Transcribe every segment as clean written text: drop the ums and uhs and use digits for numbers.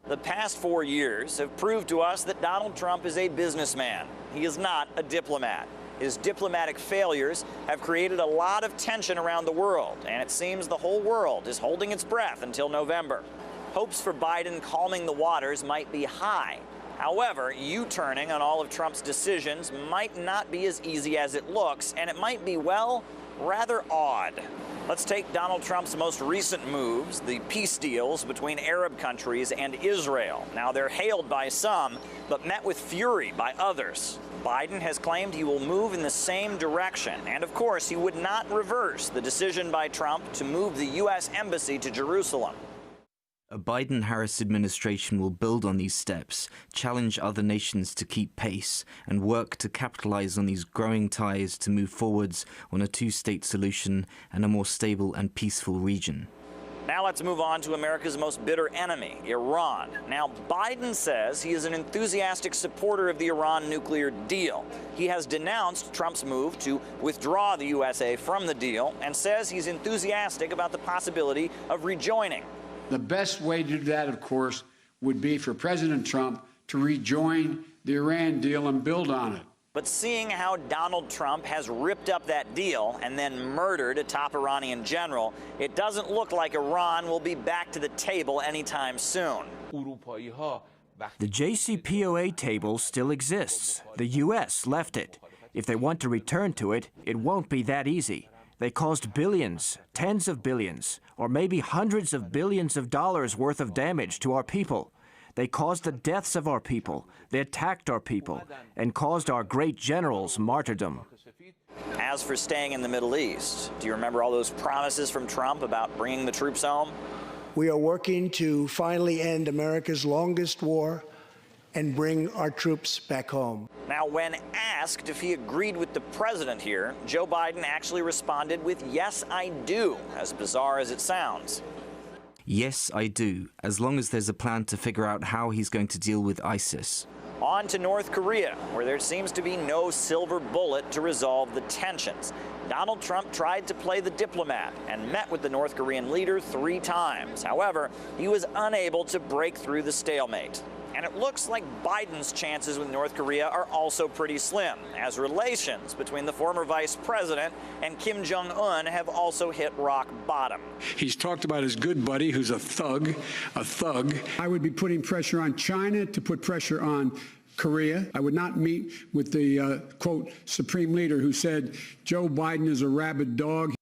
The past 4 years have proved to us that Donald Trump is a businessman. He is not a diplomat. His diplomatic failures have created a lot of tension around the world, and it seems the whole world is holding its breath until November. Hopes for Biden calming the waters might be high. However, U-turning on all of Trump's decisions might not be as easy as it looks, and it might be, well, rather odd. Let's take Donald Trump's most recent moves, the peace deals between Arab countries and Israel. Now, they're hailed by some, but met with fury by others. Biden has claimed he will move in the same direction, and of course, he would not reverse the decision by Trump to move the U.S. embassy to Jerusalem. A Biden-Harris administration will build on these steps, challenge other nations to keep pace, and work to capitalize on these growing ties to move forwards on a two-state solution and a more stable and peaceful region. Now let's move on to America's most bitter enemy, Iran. Now, Biden says he is an enthusiastic supporter of the Iran nuclear deal. He has denounced Trump's move to withdraw the USA from the deal and says he's enthusiastic about the possibility of rejoining. The best way to do that, of course, would be for President Trump to rejoin the Iran deal and build on it. But seeing how Donald Trump has ripped up that deal and then murdered a top Iranian general, it doesn't look like Iran will be back to the table anytime soon. The JCPOA table still exists. The U.S. left it. If they want to return to it, it won't be that easy. They caused billions, tens of billions, or maybe hundreds of billions of dollars worth of damage to our people. They caused the deaths of our people. They attacked our people and caused our great generals martyrdom. As for staying in the Middle East, do you remember all those promises from Trump about bringing the troops home? We are working to finally end America's longest war and bring our troops back home. Now, when asked if he agreed with the president here, Joe Biden actually responded with, "Yes, I do," as bizarre as it sounds. Yes, I do, as long as there's a plan to figure out how he's going to deal with ISIS. On to North Korea, where there seems to be no silver bullet to resolve the tensions. Donald Trump tried to play the diplomat and met with the North Korean leader 3 times. However, he was unable to break through the stalemate. And it looks like Biden's chances with North Korea are also pretty slim, as relations between the former vice president and Kim Jong-un have also hit rock bottom. He's talked about his good buddy, who's a thug. I would be putting pressure on China to put pressure on Korea. I would not meet with the, quote, supreme leader who said Joe Biden is a rabid dog.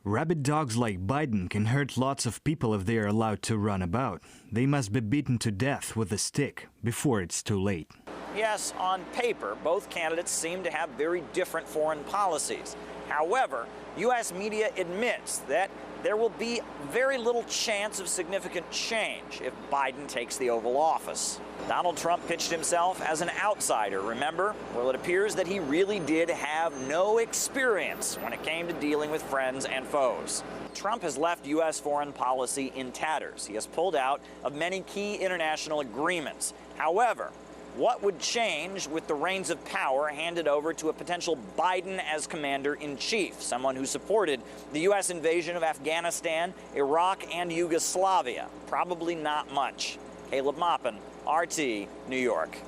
Rabid dogs like Biden can hurt lots of people if they are allowed to run about. They must be beaten to death with a stick before it's too late. Yes, on paper, both candidates seem to have very different foreign policies. However, U.S. media admits that there will be very little chance of significant change if Biden takes the Oval Office. Donald Trump pitched himself as an outsider, remember? Well, it appears that he really did have no experience when it came to dealing with friends and foes. Trump has left U.S. foreign policy in tatters. He has pulled out of many key international agreements. However, what would change with the reins of power handed over to a potential Biden as commander-in-chief, someone who supported the U.S. invasion of Afghanistan, Iraq, and Yugoslavia? Probably not much. Caleb Maupin, RT, New York.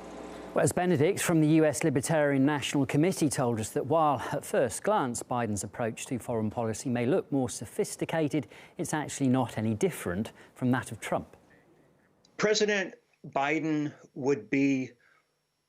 Well, as Benedict from the US Libertarian National Committee told us that while at first glance Biden's approach to foreign policy may look more sophisticated, it's actually not any different from that of Trump. President Biden would be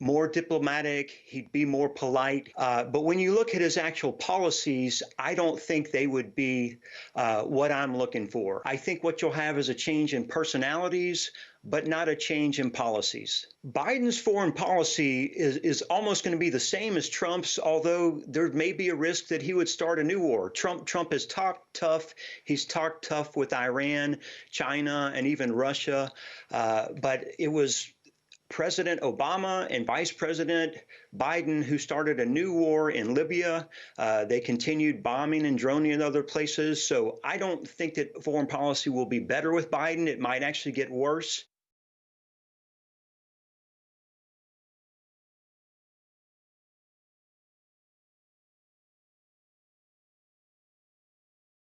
more diplomatic, he'd be more polite. But when you look at his actual policies, I don't think they would be what I'm looking for. I think what you'll have is a change in personalities, but not a change in policies. Biden's foreign policy is almost going to be the same as Trump's, although there may be a risk that he would start a new war. Trump has talked tough. He's talked tough with Iran, China, and even Russia. But it was President Obama and Vice President Biden who started a new war in Libya. They continued bombing and droning in other places. So I don't think that foreign policy will be better with Biden. It might actually get worse.